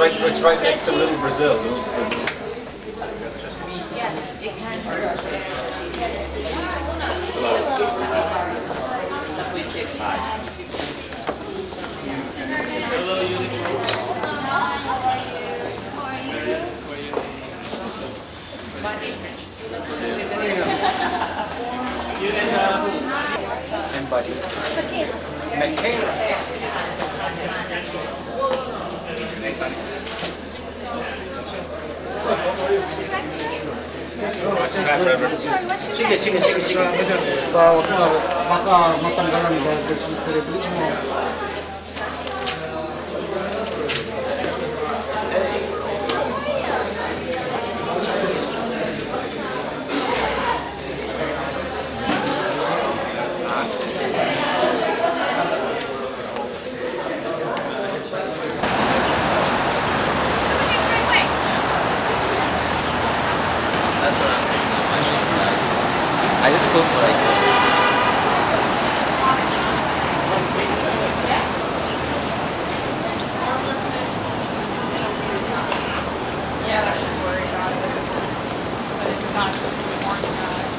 It's right next to Little Brazil. Little Brazil. Hello, and Buddy. Michaela. Nice honey. Sige. Baka matanggalan ba sa privilege mo. I just cook like this. Yeah, I should worry about it. But it's not warning about it.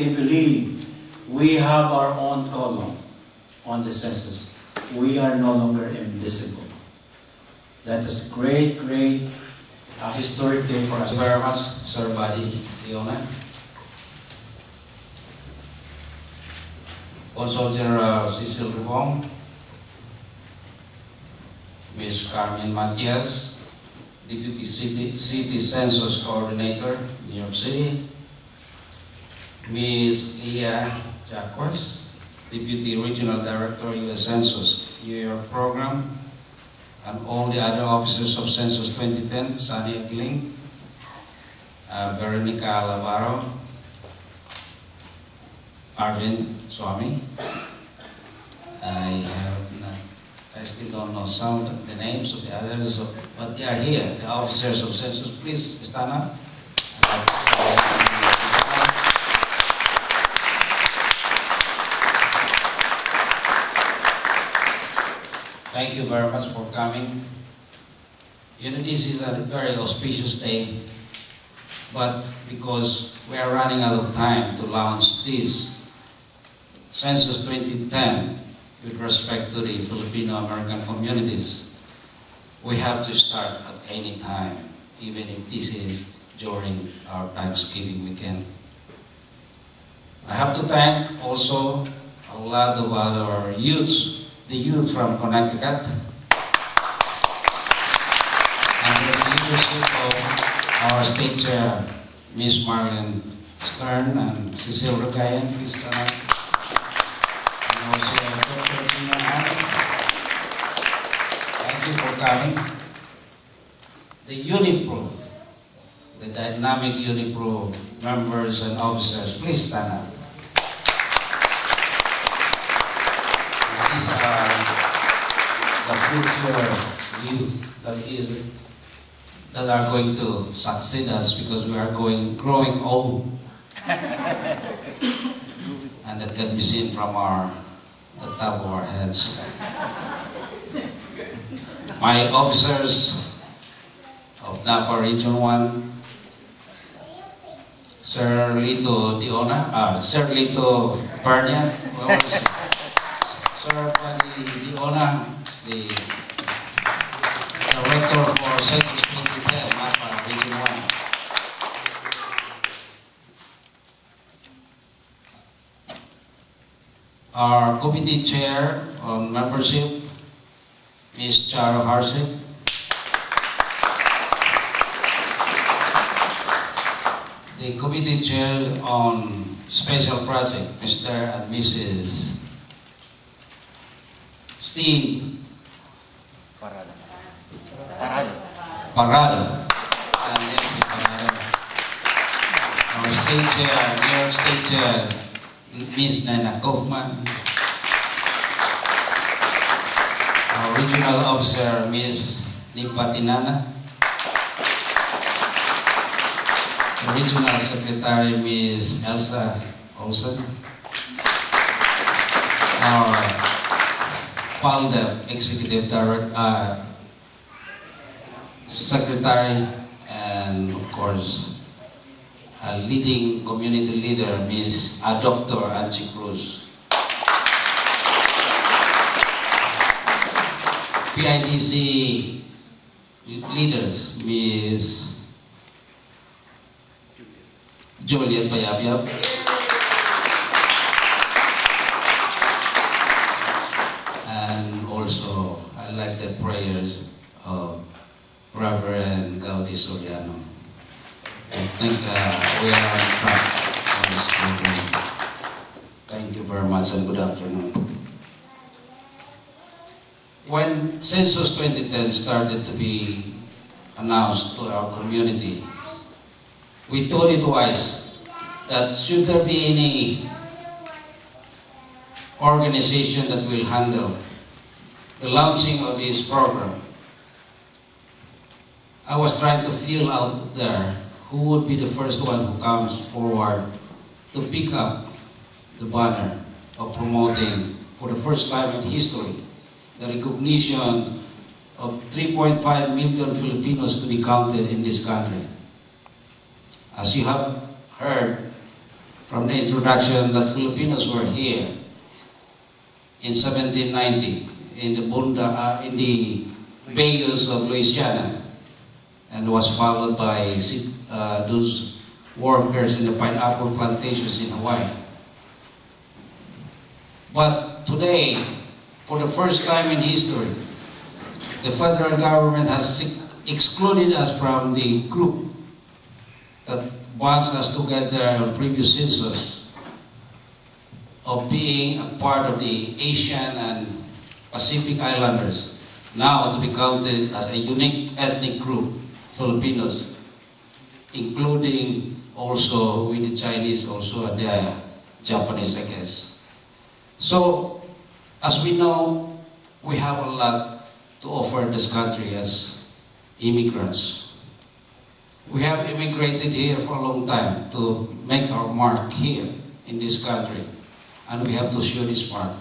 I believe we have our own column on the census. We are no longer invisible. That is great historic day for us. Thank you very much, Sir Buddy Leona. Consul General Cecil Ribong, Ms. Carmen Matias, Deputy City Census Coordinator, New York City, Ms. Leah Jacques, Deputy Regional Director, U.S. Census New York Program, and all the other officers of Census 2010, Sani Aguiling, Veronica Lavaro, Arvind Swami. I still don't know some of the names of the others, but they are here, the officers of Census. Please stand up. Thank you very much for coming. You know, this is a very auspicious day, but because we are running out of time to launch this Census 2010 with respect to the Filipino-American communities, we have to start at any time, even if this is during our Thanksgiving weekend. I have to thank also a lot of our youths, the youth from Connecticut, under the leadership of our state chair, Ms. Marlene Stern and Cecil Ragayan. Please stand up. And also Dr. Tina Ann. Thank you for coming. The UNIPRO, the dynamic UNIPRO members and officers, please stand up. These are the future youth that are going to succeed us because we are growing old. And that can be seen from our the top of our heads. My officers of NAFA Region 1, Sir Lito Diona, Sir Lito Pernia, Sir Paddy Diona, the Director for Census 2010, NAFA Region 1. Our committee chair on membership, Ms. Charo Harsik. The committee chair on special project, Mr. and Mrs. Steve Parado. Parado and Nancy Parado. Our state chair, New York State Chair, Ms. Nana Kaufman. Our regional officer, Ms. Nipatinana. The regional secretary, Ms. Elsa Olson. Our founder, executive director, secretary, and of course, a leading community leader, Ms. Dr. Angie Cruz. PIDC leaders, Ms. Juliet Payabyab, and also I like the prayers of Reverend Gaudi Soriano. I think we are on track on this program. Thank you very much and good afternoon. When Census 2010 started to be announced to our community, we thought it wise that should there be any organization that will handle the launching of this program, I was trying to feel out there who would be the first one who comes forward to pick up the banner of promoting, for the first time in history, the recognition of 3.5 million Filipinos to be counted in this country. As you have heard from the introduction that Filipinos were here in 1790 in the bayous of Louisiana, and was followed by those workers in the pineapple plantations in Hawaii. But today, for the first time in history, the federal government has excluded us from the group that bonds us together on previous census of being a part of the Asian and Pacific Islanders, now to be counted as a unique ethnic group, Filipinos, including also with the Chinese, also and the Japanese, I guess. So, as we know, we have a lot to offer this country as immigrants. We have immigrated here for a long time to make our mark here in this country, and we have to show this mark.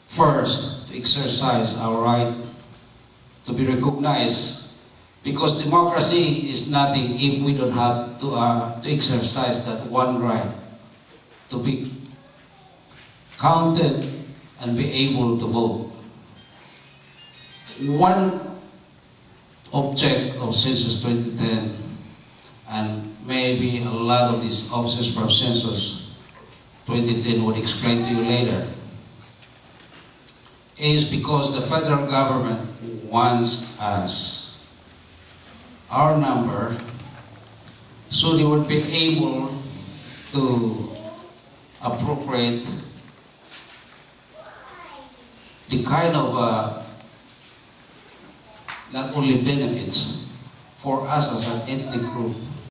First, to exercise our right to be recognized, because democracy is nothing if we don't have to exercise that one right to be counted and be able to vote. One object of Census 2010, and maybe a lot of these officers from Census 2010 would explain to you later, is because the federal government wants us, our number, so they would be able to appropriate the kind of not only benefits for us as an ethnic group,